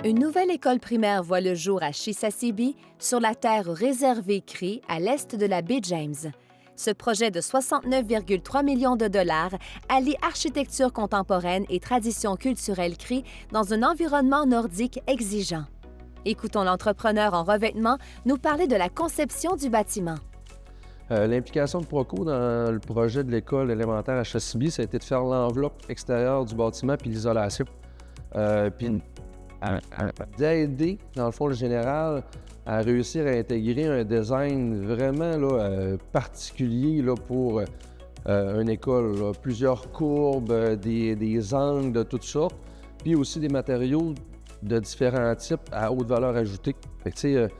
Une nouvelle école primaire voit le jour à Chisasibi, sur la terre réservée Cree, à l'est de la baie James. Ce projet de 69,3 millions de dollars allie architecture contemporaine et tradition culturelle Cree dans un environnement nordique exigeant. Écoutons l'entrepreneur en revêtement nous parler de la conception du bâtiment. L'implication de Proco dans le projet de l'école élémentaire à Chassibi, ça a été de faire l'enveloppe extérieure du bâtiment puis l'isolation. Puis d'aider, dans le fond, le général à réussir à intégrer un design vraiment là, particulier là, pour une école. Là. Plusieurs courbes, des angles de toutes sortes, puis aussi des matériaux de différents types à haute valeur ajoutée. Fait que, tu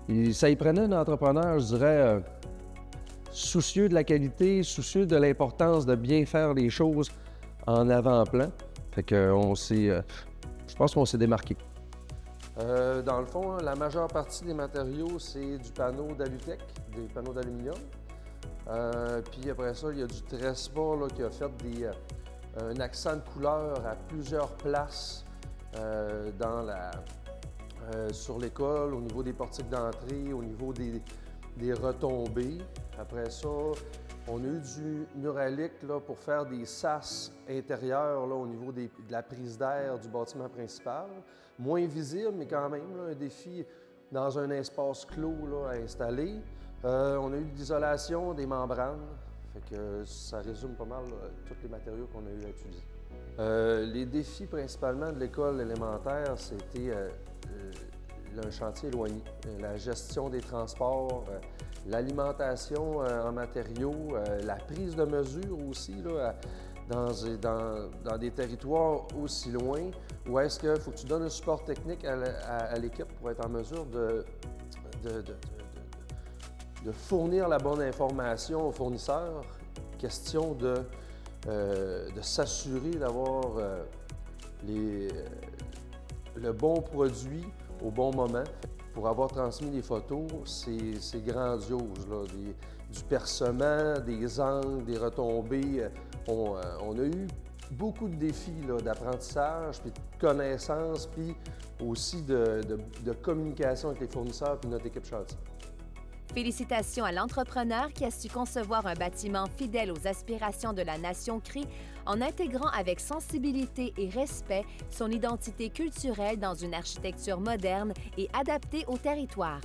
sais, ça y prenait un entrepreneur, je dirais, soucieux de la qualité, soucieux de l'importance de bien faire les choses en avant-plan. Fait que je pense qu'on s'est démarqué. Dans le fond, la majeure partie des matériaux, c'est du panneau d'Alutech, des panneaux d'aluminium. Puis après ça, il y a du Trespa là, qui a fait un accent de couleur à plusieurs places sur l'école, au niveau des portiques d'entrée, au niveau des retombées. Après ça, on a eu du muralique là, pour faire des sas intérieurs là, au niveau de la prise d'air du bâtiment principal. Moins visible, mais quand même là, un défi dans un espace clos là, à installer. On a eu de l'isolation, des membranes. Fait que ça résume pas mal tous les matériaux qu'on a eu à utiliser. Les défis principalement de l'école élémentaire, c'était un chantier éloigné, la gestion des transports, l'alimentation en matériaux, la prise de mesure aussi là, dans des territoires aussi loin où est-ce qu'il faut que tu donnes un support technique à l'équipe pour être en mesure de fournir la bonne information aux fournisseurs. Question de s'assurer d'avoir le bon produit au bon moment. Pour avoir transmis les photos, c'est grandiose. Là. Du percement, des angles, des retombées. On a eu beaucoup de défis d'apprentissage, puis de connaissances, puis aussi de communication avec les fournisseurs et notre équipe chantier. Félicitations à l'entrepreneur qui a su concevoir un bâtiment fidèle aux aspirations de la nation Cree en intégrant avec sensibilité et respect son identité culturelle dans une architecture moderne et adaptée au territoire.